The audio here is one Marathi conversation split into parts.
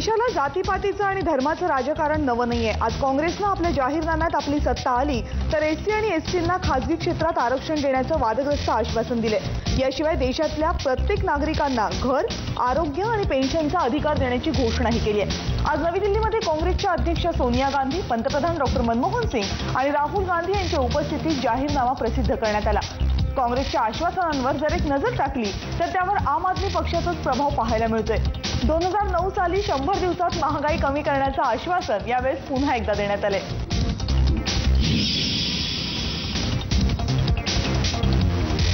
देशाला जातीपातीचं आणि धर्माचं राजकारण नवं नाहीये। आज काँग्रेसनं आपल्या जाहीरनाम्यात आपली सत्ता आली तर एससी आणि एसटींना खासगी क्षेत्रात आरक्षण देण्याचं वादग्रस्त आश्वासन दिले। याशिवाय देशातल्या प्रत्येक नागरिकांना घर, आरोग्य आणि पेन्शनचा अधिकार देण्याची घोषणाही केली आहे। आज नवी दिल्लीमध्ये काँग्रेसच्या अध्यक्षा सोनिया गांधी, पंतप्रधान डॉक्टर मनमोहन सिंग आणि राहुल गांधी यांच्या उपस्थितीत जाहीरनामा प्रसिद्ध करण्यात आला। काँग्रेसच्या आश्वासनांवर जर एक नजर टाकली तर त्यावर आम आदमी पक्षाचाच प्रभाव पाहायला मिळतोय। 2009 साली 100 दिवसात महागाई कमी करण्याचं आश्वासन यावेळेस पुन्हा एकदा देण्यात आले।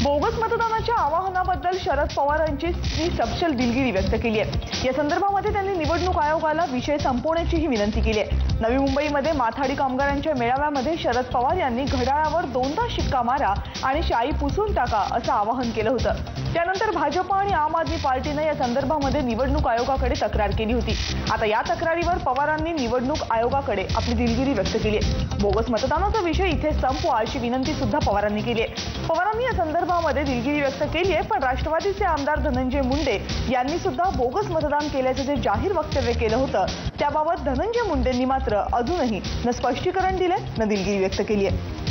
बोगस मतदानाच्या आवाहनाबद्दल शरद पवार यांची सपशेल दिलगिरी व्यक्त केली आहे। या संदर्भामध्ये त्यांनी निवडणूक आयोगाला विषय संपवण्याचीही विनंती केली आहे। नवी मुंबईमध्ये माथाडी कामगारांच्या मेळाव्यामध्ये शरद पवार यांनी घड्याळावर 2दा शिक्का मारा आणि शाई पुसून टाका असं आवाहन केलं होतं। त्यानंतर भाजप आणि आम आदमी पार्टीनं या संदर्भामध्ये निवडणूक आयोगाकडे तक्रार केली होती। आता या तक्रारीवर पवारांनी निवडणूक आयोगाकडे आपली दिलगिरी व्यक्त केली आहे। बोगस मतदानाचा विषय इथे संपवा अशी विनंती सुद्धा पवारांनी केली आहे। पवारांनी या संदर्भामध्ये दिलगिरी व्यक्त केली आहे, पण राष्ट्रवादीचे आमदार धनंजय मुंडे यांनी सुद्धा बोगस मतदान केल्याचं जे जाहीर वक्तव्य केलं होतं त्याबाबत धनंजय मुंडेंनी मात्र अजूनही न स्पष्टीकरण दिले न दिलगिरी व्यक्त केली आहे।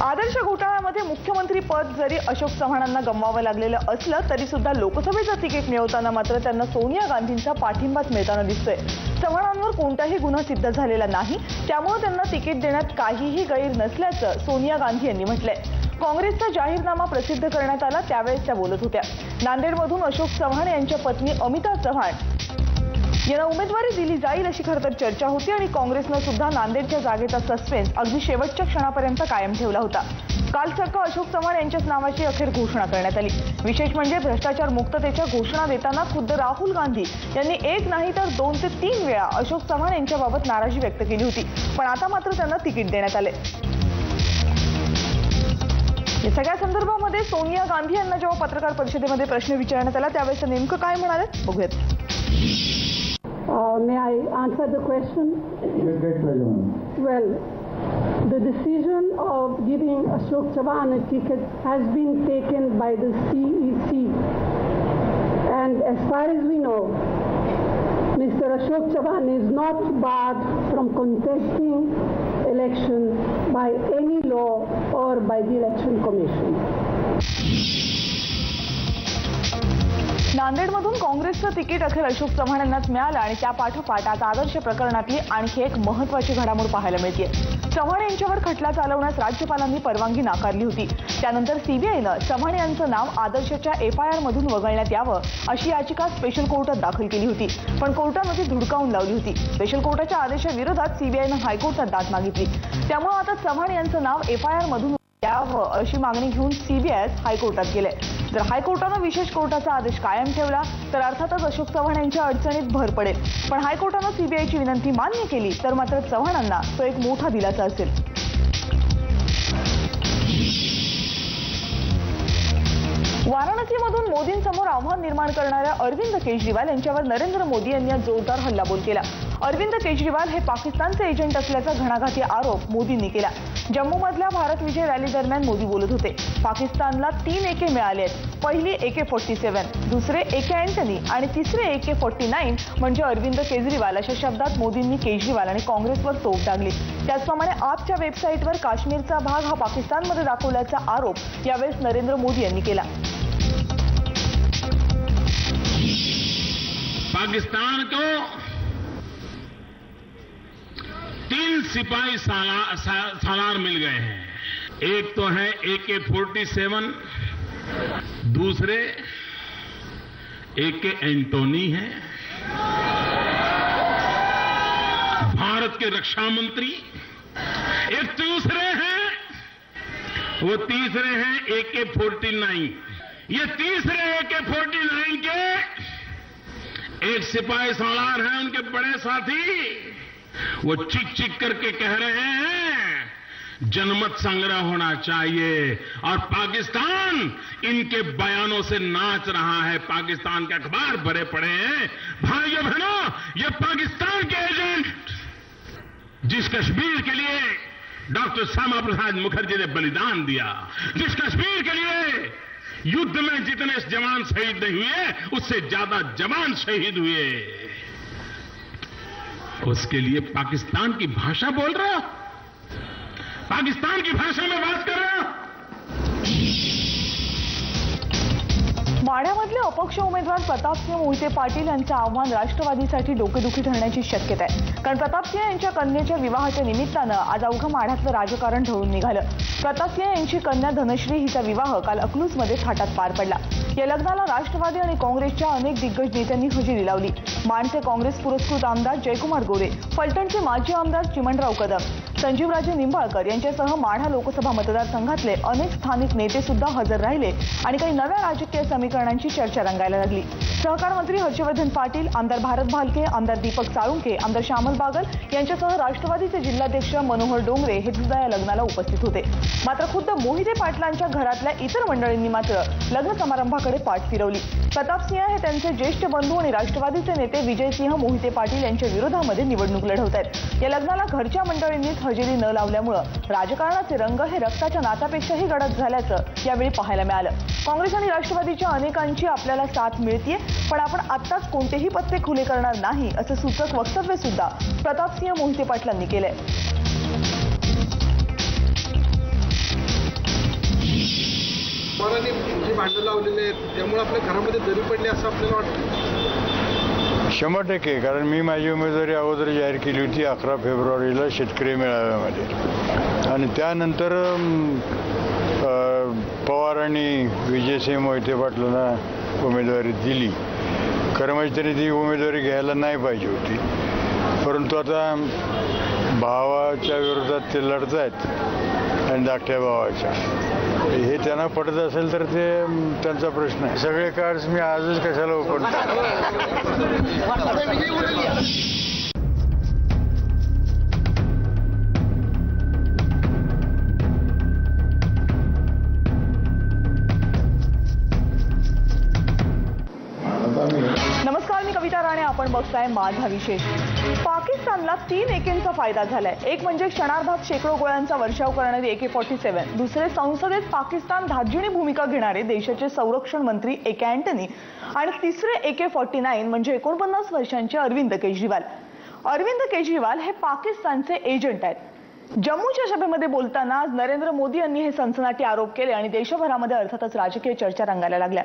आदर्श घोटाळ्यामध्ये मुख्यमंत्री पद जरी अशोक चव्हाणांना गमवावं लागलेलं असलं तरी सुद्धा लोकसभेचं तिकीट मिळवताना मात्र त्यांना सोनिया गांधींचा पाठिंबाच मिळताना दिसतोय। चव्हाणांवर कोणताही गुन्हा सिद्ध झालेला नाही, त्यामुळे त्यांना तिकीट देण्यात काहीही गैर नसल्याचं सोनिया गांधी यांनी म्हटलंय। काँग्रेसचा जाहीरनामा प्रसिद्ध करण्यात आला त्यावेळेस त्या बोलत होत्या। नांदेडमधून अशोक चव्हाण यांच्या पत्नी अमिता चव्हाण यांना उमेदवारी दिली जाईल अशी खरं तर चर्चा होती आणि काँग्रेसनं सुद्धा नांदेडच्या जागेचा सस्पेन्स अगदी शेवटच्या क्षणापर्यंत कायम ठेवला होता। काल चक्क अशोक चव्हाण यांच्याच नावाची अखेर घोषणा करण्यात आली। विशेष म्हणजे भ्रष्टाचार मुक्ततेच्या घोषणा देताना खुद्द राहुल गांधी यांनी एक नाही तर 2 ते 3 वेळा अशोक चव्हाण यांच्याबाबत नाराजी व्यक्त केली होती, पण आता मात्र त्यांना तिकीट देण्यात आले। या सगळ्या संदर्भामध्ये सोनिया गांधी यांना जेव्हा पत्रकार परिषदेमध्ये प्रश्न विचारण्यात आला त्यावेळेस नेमकं काय म्हणाले बघूयात। May I answer the question? Well, the decision of giving Ashok Chauhan a ticket has been taken by the CEC, and as far as we know, Mr. Ashok Chauhan is not barred from contesting election by any law or by the Election Commission. नांदेडमधून काँग्रेसचं तिकीट अखेर अशोक चव्हाण यांनाच मिळालं आणि त्या पाठोपाठ आता आदर्श प्रकरणातली आणखी एक महत्त्वाची घडामोड पाहायला मिळते। चव्हाण यांच्यावर खटला चालवण्यास राज्यपालांनी परवानगी नाकारली होती। त्यानंतर सीबीआयनं चव्हाण यांचं नाव आदर्शच्या FIR मधून वगळण्यात यावं अशी याचिका स्पेशल कोर्टात दाखल केली होती, पण कोर्टाने ती धुडकावून लावली होती। स्पेशल कोर्टाच्या आदेशाविरोधात सीबीआयनं हायकोर्टात दाद मागितली, त्यामुळे आता चव्हाण यांचं नाव FIR मधून यावं अशी मागणी घेऊन सीबीआय हायकोर्टात गेले। जर हायकोर्टानं विशेष कोर्टाचा आदेश कायम ठेवला तर अर्थातच अशोक चव्हाण यांच्या अडचणीत भर पडेल, पण हायकोर्टानं सीबीआयची विनंती मान्य केली तर मात्र चव्हाणांना तो एक मोठा दिलासा असेल। वाराणसीमधून मोदींसमोर आव्हान निर्माण करणाऱ्या अरविंद केजरीवाल यांच्यावर नरेंद्र मोदी यांनी आज जोरदार हल्लाबोल केला। अरविंद केजरीवाल हे पाकिस्तानचे एजंट असल्याचा घणाघाती आरोप मोदींनी केला। जम्मूमधल्या भारत विजय रॅली दरम्यान मोदी बोलत होते। पाकिस्तानला 3 AK मिळाले आहेत, पहिली AK-47, दुसरे AK अँटनी आणि तिसरे AK-49 म्हणजे अरविंद केजरीवाल अशा शब्दात मोदींनी केजरीवाल आणि काँग्रेसवर तोफ डागली। त्याचप्रमाणे आपच्या वेबसाईटवर काश्मीरचा भाग हा पाकिस्तानमध्ये दाखवल्याचा आरोप यावेळेस नरेंद्र मोदी यांनी केला। पाकिस्तान को 3 सिपाही सालार मिल गए हैं। एक तो है AK-47, दूसरे AK एंटोनी है। भारत के रक्षा मंत्री एक दूसरे हैं, वो तीसरे हैं AK-49। ये तीसरे AK-49 के एक सिपाही सालार हैं, उनके बड़े साथी वो चीख चीख करके कह रहे हैं जनमत संग्रह होना चाहिए, और पाकिस्तान इनके बयानों से नाच रहा है। पाकिस्तान के अखबार भरे पड़े हैं। भाइयों बहनों, ये पाकिस्तान के एजेंट जिस कश्मीर के लिए डॉक्टर श्यामा प्रसाद मुखर्जी ने बलिदान दिया, जिस कश्मीर के लिए युद्ध में जितने जवान शहीद नहीं हुए उससे ज्यादा जवान शहीद हुए। उसके लिए पाकिस्तान की भाषा बोल रहा, पाकिस्तान की भाषा में बात कर रहा। माढ्यामधले अपक्ष उमेदवार प्रतापसिंह मोहिते पाटील यांचं आव्हान राष्ट्रवादीसाठी डोकेदुखी ठरण्याची शक्यता आहे। कारण प्रतापसिंह यांच्या कन्येच्या विवाहाच्या निमित्तानं आज अवघं माढ्यातलं राजकारण ढवळून निघालं। प्रतापसिंह यांची कन्या धनश्री हिचा विवाह काल अकलूजमध्ये थाटात पार पडला। या लग्नाला राष्ट्रवादी आणि काँग्रेसच्या अनेक दिग्गज नेत्यांनी हजेरी लावली। माणचे काँग्रेस पुरस्कृत आमदार जयकुमार गोरे, फलटणचे माजी आमदार चिमणराव कदम, संजीवराजे निंबाळकर यांच्यासह माढा लोकसभा मतदारसंघातले अनेक स्थानिक नेते सुद्धा हजर राहिले आणि काही नव्या राजकीय समीकरणांची चर्चा रंगायला लागली। सहकार मंत्री हर्षवर्धन पाटील, आमदार भारत भालके, आमदार दीपक साळुंखे, आमदार श्यामल बागल यांच्यासह राष्ट्रवादीचे जिल्हाध्यक्ष मनोहर डोंगरे हे सुद्धा या लग्नाला उपस्थित होते। मात्र खुद्द मोहिते पाटलांच्या घरातल्या इतर मंडळींनी मात्र लग्न समारंभाकडे पाठ फिरवली। प्रतापसिंह हे त्यांचे ज्येष्ठ बंधू आणि राष्ट्रवादीचे नेते विजयसिंह मोहिते पाटील यांच्या विरोधामध्ये निवडणूक लढवत आहेत। या लग्नाला घरच्या मंडळींनीच हजेरी न लावल्यामुळे राजकारणाचे रंग हे रक्ताच्या नात्यापेक्षाही गडद झाल्याचं यावेळी पाहायला मिळालं। काँग्रेस आणि राष्ट्रवादीच्या अनेकांची आपल्याला साथ मिळतीये, पण आपण आत्ताच कोणतेही पत्ते खुले करणार नाही असं सूचक वक्तव्य सुद्धा प्रतापसिंह मोहिते पाटलांनी केलंय। भांडण लावलेले आहेत त्यामुळे आपल्या घरामध्ये दरी पडली असं आपल्याला वाटतं। 100%, कारण मी माझी उमेदवारी अगोदर जाहीर केली होती 11 फेब्रुवारीला शेतकरी मेळाव्यामध्ये आणि त्यानंतर पवारांनी विजयसिंह मोहिते पाटलांना उमेदवारी दिली। खरं म्हणजे त्यांनी ती उमेदवारी घ्यायला नाही पाहिजे होती, परंतु आता भावाच्या विरोधात ते लढतायत आणि धाकट्या भावाच्या, हे त्यांना पटत असेल तर ते त्यांचा प्रश्न आहे। सगळे कार्ड्स मी आजच कशाला ओपन नमस्कार, मी कविता राणे, आपण बघताय माझा विशेष। पाकिस्तानला 3 एकेंचा फायदा झालाय। एक म्हणजे क्षणार्धात शेकडो गोळ्यांचा वर्षाव करणारी AK-47, दुसरे संसदेत पाकिस्तान धार्जिणी भूमिका घेणारे देशाचे संरक्षण मंत्री AK अँटनी आणि तिसरे AK-49 म्हणजे 49 वर्षांचे अरविंद केजरीवाल। अरविंद केजरीवाल हे पाकिस्तानचे एजंट आहेत। जम्मूच्या सभेमध्ये बोलताना आज नरेंद्र मोदी यांनी हे सनसनाटी आरोप केले आणि देशभरामध्ये अर्थातच राजकीय चर्चा रंगायला लागल्या।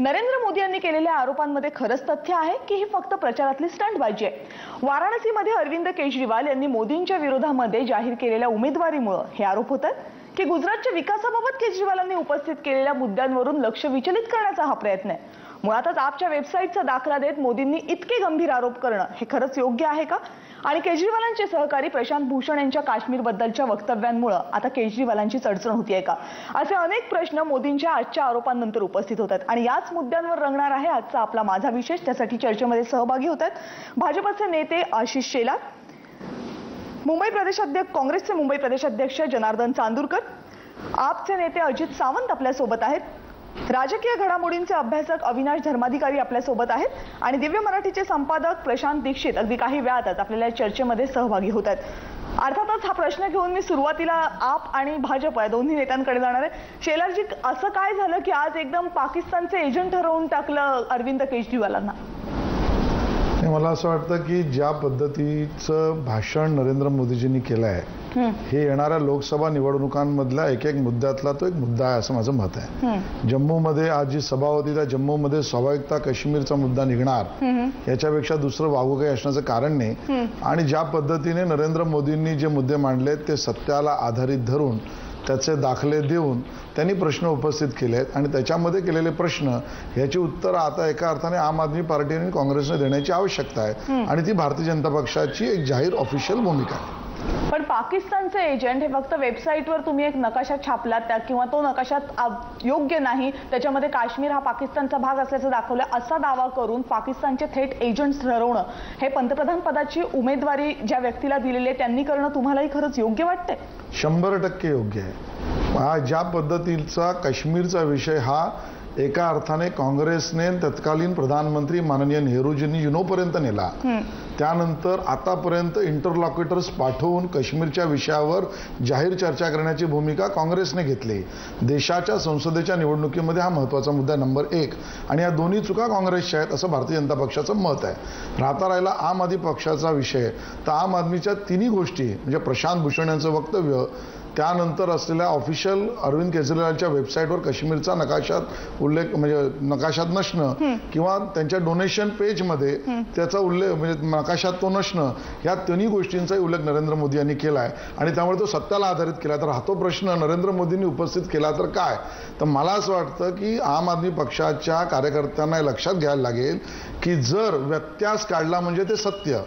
नरेंद्र मोदी यांनी केलेल्या आरोपांमध्ये खरंच तथ्य आहे की ही फक्त प्रचारातली स्टंटबाजी आहे? वाराणसीमध्ये अरविंद केजरीवाल यांनी मोदींच्या विरोधामध्ये जाहीर केलेल्या उमेदवारीमुळे हे आरोप होतात की गुजरातच्या विकासाबाबत केजरीवालांनी उपस्थित केलेल्या मुद्द्यांवरून लक्ष विचलित करण्याचा हा प्रयत्न आहे? मुळातच आपच्या वेबसाईटचा दाखला देत मोदींनी इतके गंभीर आरोप करणं हे खरंच योग्य आहे का? आणि केजरीवालांचे सहकारी प्रशांत भूषण यांच्या काश्मीरबद्दलच्या वक्तव्यांमुळे आता केजरीवालांची चढचण होतीये का? असे अनेक प्रश्न मोदींच्या आजच्या आरोपांनंतर उपस्थित होतात आणि याच मुद्द्यांवर रंगणार आहे आजचा आपला माझा विशेष। त्यासाठी चर्चेमध्ये सहभागी होत आहेत भाजपचे नेते आशिष शेलार, मुंबई प्रदेशाध्यक्ष काँग्रेसचे मुंबई प्रदेशाध्यक्ष जनार्दन चांदूरकर, आपचे नेते अजित सावंत आपल्यासोबत आहेत, राजकीय घडामोडींचे अभ्यासक अविनाश धर्माधिकारी आपल्यासोबत आहेत आणि दिव्य मराठीचे संपादक प्रशांत दीक्षित अगदी काही वेळातच आपल्याला चर्चेमध्ये सहभागी होत आहेत। अर्थातच हा प्रश्न घेऊन मी सुरुवातीला आप आणि भाजप या दोन्ही नेत्यांकडे जाणार आहे। शेलारजी, असं काय झालं की आज एकदम पाकिस्तानचे एजंट ठरवून टाकलं अरविंद केजरीवालांना? मला असं वाटतं की ज्या पद्धतीचं भाषण नरेंद्र मोदीजींनी केलं आहे हे येणाऱ्या लोकसभा निवडणुकांमधल्या एक मुद्द्यातला तो एक मुद्दा आहे असं माझं मत आहे। जम्मूमध्ये आज जी सभा होती त्या जम्मूमध्ये स्वाभाविकता काश्मीरचा मुद्दा निघणार याच्यापेक्षा दुसरं वावगं काही असण्याचं कारण नाही। आणि ज्या पद्धतीने नरेंद्र मोदींनी जे मुद्दे मांडले ते सत्याला आधारित धरून त्याचे दाखले देऊन त्यांनी प्रश्न उपस्थित केले आहेत आणि त्याच्यामध्ये केलेले प्रश्न याची उत्तर आता एका अर्थाने आम आदमी पार्टी आणि काँग्रेसने देण्याची आवश्यकता आहे आणि ती भारतीय जनता पक्षाची एक जाहीर ऑफिशियल भूमिका आहे। पण पाकिस्तानचे एजंट हे फक्त वेबसाईटवर तुम्ही एक नकाशा छापला त्या किंवा तो नकाशात योग्य नाही, त्याच्यामध्ये काश्मीर हा पाकिस्तानचा भाग असल्याचं दाखवलं असा दावा करून पाकिस्तानचे थेट एजंट्स ठरवणं हे पंतप्रधान पदाची उमेदवारी ज्या व्यक्तीला दिलेली आहे त्यांनी करणं तुम्हालाही खरंच योग्य वाटतंय? 100% योग्य आहे। ज्या पद्धतीचा काश्मीरचा विषय हा एका अर्थाने काँग्रेसने तत्कालीन प्रधानमंत्री माननीय नेहरूजींनी युनोपर्यंत नेला. त्यानंतर आतापर्यंत इंटरलॉक्युटर्स पाठवून काश्मीरच्या विषयावर जाहीर चर्चा करण्याची भूमिका काँग्रेसने घेतली. देशाच्या संसदेच्या निवडणुकीमध्ये हा महत्त्वाचा मुद्दा नंबर 1 आणि या दोन्ही चुका काँग्रेसच्या आहेत असं भारतीय जनता पक्षाचं मत आहे. राहता राहिला आम आदमी पक्षाचा विषय, तर आम आदमीच्या तिन्ही गोष्टी म्हणजे प्रशांत भूषण यांचं वक्तव्य, त्यानंतर असलेल्या ऑफिशियल अरविंद केजरीवालच्या वेबसाईटवर काश्मीरचा नकाशात उल्लेख म्हणजे नकाशात नसणं किंवा त्यांच्या डोनेशन पेजमध्ये त्याचा उल्लेख म्हणजे नकाशात तो नसणं, या तिन्ही गोष्टींचाही उल्लेख नरेंद्र मोदी यांनी केला आहे आणि त्यामुळे तो सत्याला आधारित केला. तर हा तो प्रश्न नरेंद्र मोदींनी उपस्थित केला तर काय, तर मला असं वाटतं की आम आदमी पक्षाच्या कार्यकर्त्यांना हे लक्षात घ्यायला लागेल की जर व्यत्यास काढला म्हणजे ते सत्य,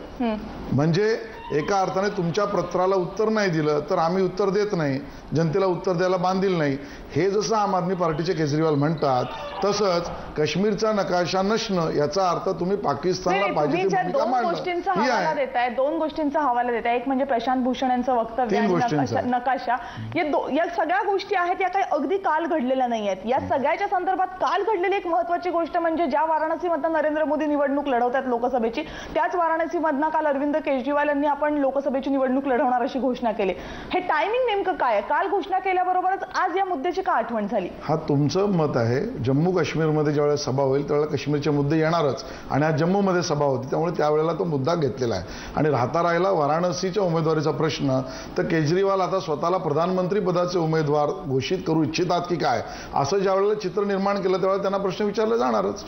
म्हणजे एका अर्थाने तुमच्या पत्राला उत्तर नाही दिलं तर आम्ही उत्तर देत नाही, जनतेला उत्तर द्यायला बांधील नाही, हे जसं आम आदमी पार्टीचे केजरीवाल म्हणतात तसंच काश्मीरचा नकाशा नसणं याचा अर्थ तुम्ही पाकिस्तानला पाहिजे ती भूमिका मांडणं. दोन गोष्टींचा हवाला देताय. एक म्हणजे प्रशांत भूषण यांचं वक्तव्य आणि नकाशा, या सगळ्या गोष्टी आहेत या काही अगदी काल घडलेल्या नाही आहेत. या सगळ्याच्या संदर्भात काल घडलेली एक महत्वाची गोष्ट म्हणजे ज्या वाराणसीमधनं नरेंद्र मोदी निवडणूक लढवतात लोकसभेची, त्याच वाराणसीमधनं काल अरविंद केजरीवाल यांनी आपण लोकसभेची निवडणूक लढवणार अशी घोषणा केली. हे टायमिंग नेमकं काय आहे? काल घोषणा केल्याबरोबरच आज या मुद्द्याची का आठवण झाली? हा तुमचं मत आहे. जम्मू काश्मीरमध्ये ज्यावेळेस सभा होईल त्यावेळेला काश्मीरचे मुद्दे येणारच आणि आज जम्मूमध्ये सभा होती त्यामुळे त्यावेळेला तो मुद्दा घेतलेला आहे. आणि राहता राहिला वाराणसीच्या उमेदवारीचा प्रश्न, तर केजरीवाल आता स्वतःला प्रधानमंत्री पदाचे उमेदवार घोषित करू इच्छितात की काय, असं ज्यावेळेला चित्र निर्माण केलं त्यावेळेला त्यांना प्रश्न विचारले जाणारच.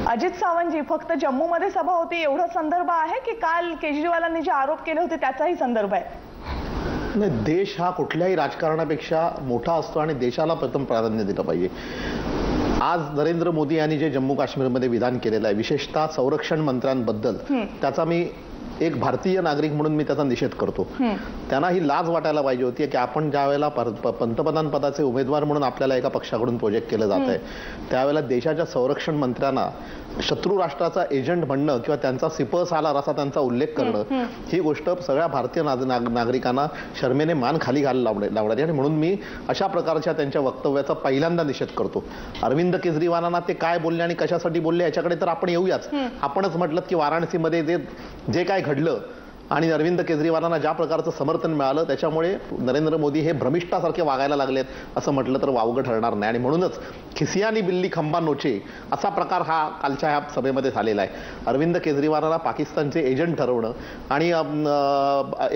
अजित सावंतजी, फक्त जम्मूमध्ये सभा होती एवढा संदर्भ आहे की काल केजरीवालांनी जे आरोप केले होते त्याचाही संदर्भ आहे? नाही, देश हा कुठल्याही राजकारणापेक्षा मोठा असतो आणि देशाला प्रथम प्राधान्य दिलं पाहिजे. आज नरेंद्र मोदी यांनी जे जम्मू काश्मीरमध्ये विधान केलेलं आहे, विशेषतः संरक्षण मंत्र्यांबद्दल, त्याचा मी एक भारतीय नागरिक म्हणून मी त्याचा निषेध करतो. त्यांना ही लाज वाटायला पाहिजे होती की आपण ज्या वेळेला पंतप्रधान पदाचे उमेदवार म्हणून आपल्याला एका पक्षाकडून प्रोजेक्ट केलं जात आहे त्यावेळेला देशाच्या संरक्षण मंत्र्यांना शत्रू राष्ट्राचा एजंट म्हणणं किंवा त्यांचा सिपह सालार असा त्यांचा उल्लेख करणं, ही गोष्ट सगळ्या भारतीय नागरिकांना शर्मेने मान खाली घालायला लावणारी आणि म्हणून मी अशा प्रकारच्या त्यांच्या वक्तव्याचा पहिल्यांदा निषेध करतो. अरविंद केजरीवालांना ते काय बोलले आणि कशासाठी बोलले याच्याकडे तर आपण येऊयाच. आपणच म्हटलं की वाराणसीमध्ये जे काय घडलं आणि अरविंद केजरीवालांना ज्या प्रकारचं समर्थन मिळालं त्याच्यामुळे नरेंद्र मोदी हे भ्रमिष्ठासारखे वागायला लागलेत असं म्हटलं तर वावगं ठरणार नाही. आणि म्हणूनच खिसियानी बिल्ली खंबा नोचे असा प्रकार हा कालच्या ह्या सभेमध्ये झालेला आहे. अरविंद केजरीवालांना पाकिस्तानचे एजंट ठरवणं आणि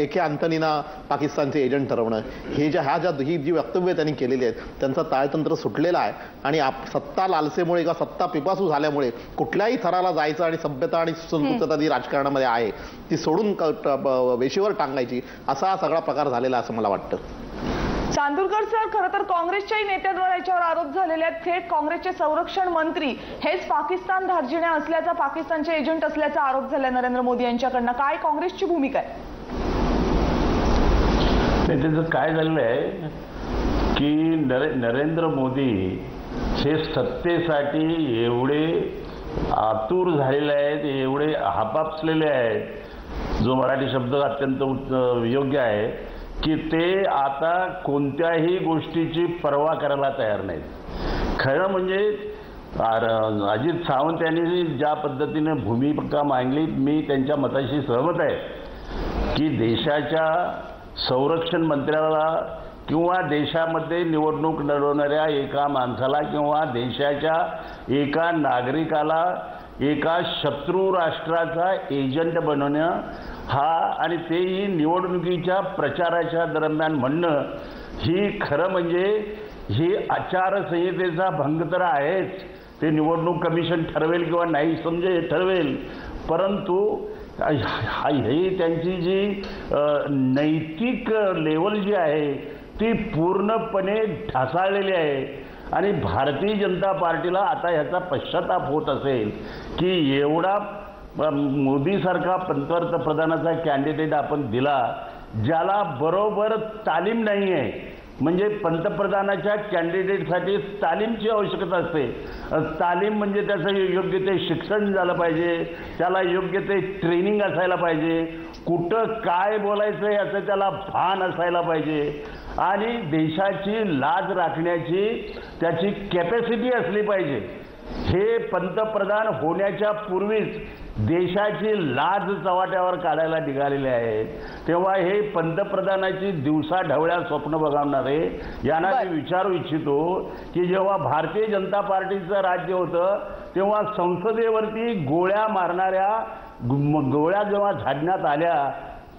एके अंतनीना पाकिस्तानचे एजंट ठरवणं, ही जी वक्तव्य त्यांनी केलेली आहेत त्यांचं ताळतंत्र सुटलेलं आहे आणि सत्ता लालसेमुळे किंवा सत्ता पिपासू झाल्यामुळे कुठल्याही थराला जायचं आणि सभ्यता आणि सुसंस्कृतता जी राजकारणामध्ये आहे ती सोडून वेशीवर टांगायची असा हा सगळा प्रकार झालेला असं मला वाटतं. चांदूरकर सर, खरं तर काँग्रेसच्याही नेत्यांवर याच्यावर आरोप झालेले आहेत. थेट काँग्रेसचे संरक्षण मंत्री हेच पाकिस्तान धार्जिण्या असल्याचा, पाकिस्तानचे एजंट असल्याचा आरोप झाला नरेंद्र मोदी यांच्याकडनं. काय काँग्रेसची भूमिका आहे? त्याचं काय झालेलं आहे की नरेंद्र मोदी हे सत्तेसाठी एवढे आतुर झालेले आहेत, एवढे हापापलेले आहेत, जो मराठी शब्द अत्यंत योग्य आहे की ते आता कोणत्याही गोष्टीची पर्वा करायला तयार नाहीत. खरं म्हणजे अजित सावंत यांनी ज्या पद्धतीने भूमिका मांडली, मी त्यांच्या मताशी सहमत आहे की देशाच्या संरक्षण मंत्र्याला किंवा देशामध्ये निवडणूक लढवणाऱ्या एका माणसाला किंवा देशाच्या एका नागरिकाला एका शत्रू राष्ट्राचा एजंट बनवणं हा आणि तेही निवडणुकीच्या प्रचाराच्या दरम्यान म्हणणं, ही खरं म्हणजे ही आचारसंहितेचा भंग तर आहेच. ते निवडणूक कमिशन ठरवेल किंवा नाही समजे ठरवेल, परंतु ही त्यांची जी नैतिक लेवल जी आहे ती पूर्णपणे ढासळलेली आहे. आणि भारतीय जनता पार्टीला आता ह्याचा पश्चाताप होत असेल की एवढा मोदीसारखा पंतप्रधानाचा कॅन्डिडेट आपण दिला ज्याला बरोबर तालीम नाही आहे, म्हणजे पंतप्रधानाच्या कॅन्डिडेटसाठी तालीमची आवश्यकता असते. तालीम म्हणजे त्याचं योग्य ते शिक्षण झालं पाहिजे, त्याला योग्य ते ट्रेनिंग असायला पाहिजे, कुठं काय बोलायचं याचं त्याला भान असायला पाहिजे आणि देशाची लाज राखण्याची त्याची कॅपॅसिटी असली पाहिजे. हे पंतप्रधान होण्याच्या पूर्वीच देशाची लाज चव्हाट्यावर काढायला निघालेले आहेत. तेव्हा हे पंतप्रधानाची दिवसा ढवळ्या स्वप्न बघावणारे यांना मी विचारू इच्छितो की जेव्हा भारतीय जनता पार्टीचं राज्य होतं तेव्हा संसदेवरती गोळ्या मारणाऱ्या गोळ्या जेव्हा झाडण्यात आल्या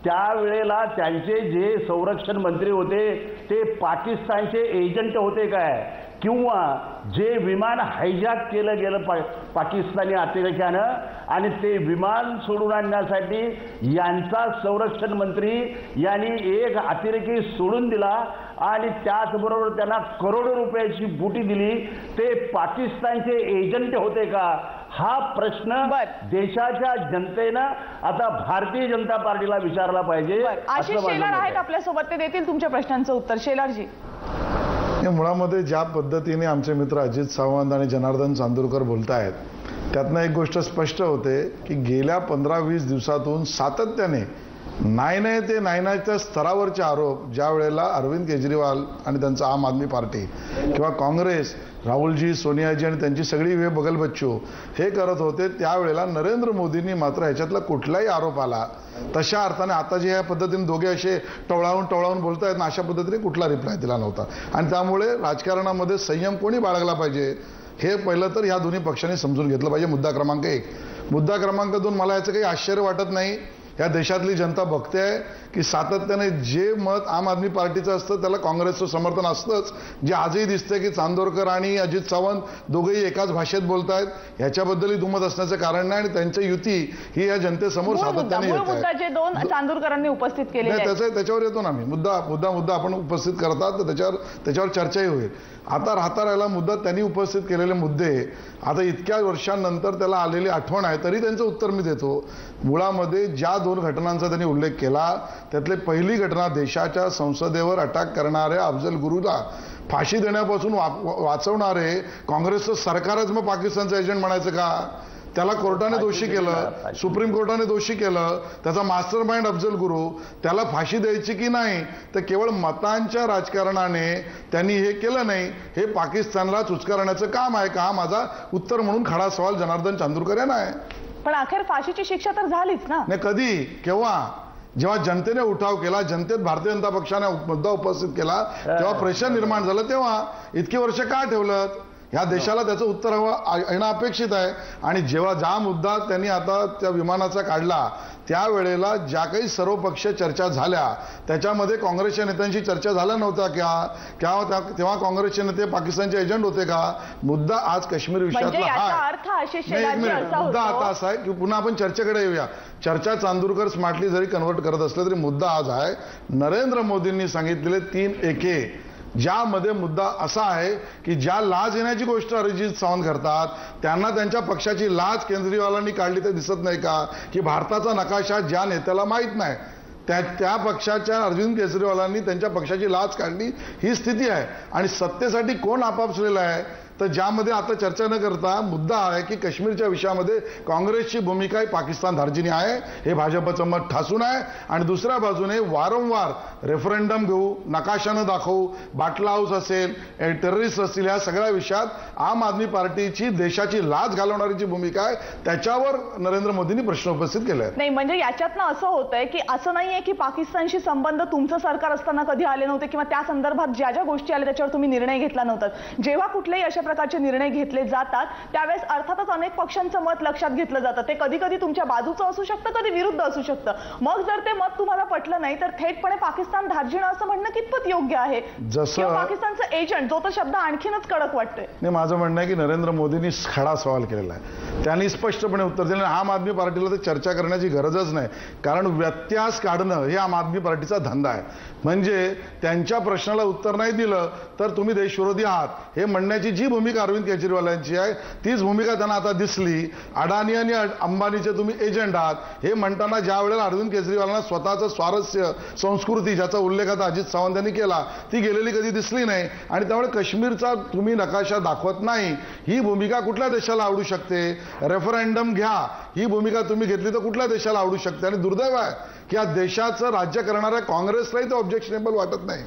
त्यावेळेला त्यांचे जे संरक्षण मंत्री होते ते पाकिस्तानचे एजंट होते काय, किंवा जे विमान हायजॅक केलं गेलं पाकिस्तानी अतिरेक्यानं आणि ते विमान सोडून आणण्यासाठी यांचा संरक्षण मंत्री यांनी एक अतिरेकी सोडून दिला आणि त्याचबरोबर त्यांना करोडो रुपयाची बुटी दिली, ते पाकिस्तानचे एजंट होते का? हा प्रश्न देशाच्या जनतेनं आता भारतीय जनता पार्टीला विचारला पाहिजे. आशिष शेलार आहेत आपल्यासोबत, ते देतील तुमच्या प्रश्नांचं उत्तर. शेलारजी, मुळामध्ये ज्या पद्धतीने आमचे मित्र अजित सावंत आणि जनार्दन चांदूरकर बोलतायत त्यातनं एक गोष्ट स्पष्ट होते की गेल्या 15-20 दिवसातून सातत्याने नाही ते नाहीच्या स्तरावरचे आरोप ज्या वेळेला अरविंद केजरीवाल आणि त्यांचा आम आदमी पार्टी किंवा काँग्रेस, राहुलजी, सोनियाजी आणि त्यांची सगळी वे बगलबच्चू हे करत होते, त्यावेळेला नरेंद्र मोदींनी मात्र ह्याच्यातला कुठलाही आरोप आला तशा अर्थाने आता जे ह्या पद्धतीने दोघे असे टवळावून बोलतायत ना अशा पद्धतीने कुठला रिप्लाय दिला नव्हता. आणि त्यामुळे राजकारणामध्ये संयम कोणी बाळगला पाहिजे हे पहिलं तर ह्या दोन्ही पक्षांनी समजून घेतलं पाहिजे. मुद्दा क्रमांक 1. मुद्दा क्रमांक 2, मला याचं काही आश्चर्य वाटत नाही. या देशातली जनता बघते आहे की सातत्याने जे मत आम आदमी पार्टीचं असतं त्याला काँग्रेसचं समर्थन असतंच, जे आजही दिसतंय की चांदोरकर आणि अजित सावंत दोघेही एकाच भाषेत बोलतायत. ह्याच्याबद्दलही दुमत असण्याचं कारण नाही आणि त्यांची युती ही या जनतेसमोर सातत्याने येत आहे. जे 2 चांदूरकरांनी उपस्थित केले त्याच्यावर येतो ना मी. मुद्दा आपण उपस्थित करतात तर त्याच्यावर चर्चाही होईल. आता राहिला मुद्दा त्यांनी उपस्थित केलेले मुद्दे आता इतक्या वर्षांनंतर त्याला आलेली आठवण आहे तरी त्यांचं उत्तर मी देतो. मुळामध्ये ज्या 2 घटनांचा त्यांनी उल्लेख केला त्यातली पहिली घटना देशाच्या संसदेवर अटॅक करणाऱ्या अफजल गुरुला फाशी देण्यापासून वाचवणारे काँग्रेसचं सरकारच मग पाकिस्तानचं एजंट म्हणायचं का? त्याला कोर्टाने दोषी केलं, सुप्रीम कोर्टाने दोषी केलं, त्याचा मास्टर माइंड अफजल गुरु, त्याला फाशी द्यायची की नाही? तर केवळ मतांच्या राजकारणाने त्यांनी हे केलं नाही, हे पाकिस्तानला चुचकारण्याचं काम आहे का? हा माझा उत्तर म्हणून खडा सवाल जनार्दन चांदूरकर यांना आहे. पण अखेर फाशीची शिक्षा तर झालीच ना? नाही, कधी? केव्हा? जेव्हा जनतेने उठाव केला, जनतेत भारतीय जनता पक्षाने मुद्दा उपस्थित केला, तेव्हा प्रेशर निर्माण झालं. तेव्हा इतकी वर्ष का ठेवलं? ह्या देशाला त्याचं उत्तर येणं अपेक्षित आहे. आणि जेव्हा ज्या मुद्दा त्यांनी आता त्या विमानाचा काढला त्यावेळेला ज्या काही सर्वपक्षीय चर्चा झाल्या त्याच्यामध्ये काँग्रेसच्या नेत्यांशी चर्चा झाल्या नव्हत्या का? तेव्हा काँग्रेसचे नेते पाकिस्तानचे एजंट होते का? मुद्दा आज काश्मीर विषयातला हा मुद्दा आता असा आहे की पुन्हा आपण चर्चेकडे येऊया. चर्चा चांदूरकर स्मार्टली जरी कन्वर्ट करत असले तरी मुद्दा आज आहे नरेंद्र मोदींनी सांगितलेले 3 एके, ज्यामध्ये मुद्दा असा आहे की ज्या लाज येण्याची गोष्ट अरिजित सावंत करतात त्यांना त्यांच्या पक्षाची लाज केजरीवालांनी काढली ते दिसत नाही का? की भारताचा नकाशा ज्या नेत्याला माहीत नाही त्या पक्षाच्या अरविंद केजरीवालांनी त्यांच्या पक्षाची लाज काढली, ही स्थिती आहे. आणि सत्तेसाठी कोण आपापसलेला आहे? तर ज्यामध्ये आता चर्चा न करता मुद्दा आहे की काश्मीरच्या विषयामध्ये काँग्रेसची भूमिका ही पाकिस्तान धार्जिनी आहे, हे भाजपचं मत ठासून आहे. आणि दुसऱ्या बाजूने वारंवार रेफरंडम घेऊ, नकाशानं दाखवू, बाटला हाऊस असेल, टेररिस्ट असतील, या सगळ्या विषयात आम आदमी पार्टीची देशाची लाज घालवणारीची भूमिका आहे, त्याच्यावर नरेंद्र मोदींनी प्रश्न उपस्थित केले आहेत. नाही, म्हणजे याच्यातनं असं होतंय की असं नाहीये की पाकिस्तानशी संबंध तुमचं सरकार असताना कधी आले नव्हते किंवा त्या संदर्भात ज्या ज्या गोष्टी आल्या त्याच्यावर तुम्ही निर्णय घेतला नव्हता. जेव्हा कुठलेही अशा प्रकारचे निर्णय घेतले जातात त्यावेळेस अर्थातच अनेक पक्षांचं मत लक्षात घेतलं जातं. ते कधी कधी तुमच्या बाजूचं असू शकतं, कधी विरुद्ध असू शकतं. मग जर ते मत तुम्हाला पटलं नाही तर थेटपणे पाकिस्तान धार्जिणं असं म्हणणं कितपत योग्य आहे? जसं पाकिस्तानचं एजंट, जो तो शब्द आणखीनच कडक वाटतोय. नाही, माझं म्हणणं आहे की नरेंद्र मोदींनी खडा सवाल केलेला आहे, त्यांनी स्पष्टपणे उत्तर दिलं. आम आदमी पार्टीला तर चर्चा करण्याची गरजच नाही, कारण व्यत्यास काढणं हे आम आदमी पार्टीचा धंदा आहे. म्हणजे त्यांच्या प्रश्नाला उत्तर नाही दिलं तर तुम्ही देशविरोधी आहात हे म्हणण्याची जी भूमिका भूमिका अरविंद केजरीवालांची आहे, तीच भूमिका त्यांना आता दिसली. अडाणी आणि अंबानीचे तुम्ही एजंट आहात हे म्हणताना ज्या वेळेला अरविंद केजरीवालांना स्वतःचं स्वारस्य संस्कृती ज्याचा उल्लेख आता अजित सावंत यांनी केला ती गेलेली कधी दिसली नाही. आणि त्यामुळे काश्मीरचा तुम्ही नकाशा दाखवत नाही. ही भूमिका कुठल्या देशाला आवडू शकते? रेफरंडम घ्या ही भूमिका तुम्ही घेतली तर कुठल्या देशाला आवडू शकते? आणि दुर्दैव आहे की या देशाचं राज्य करणाऱ्या काँग्रेसलाही तो ऑब्जेक्शनेबल वाटत नाही.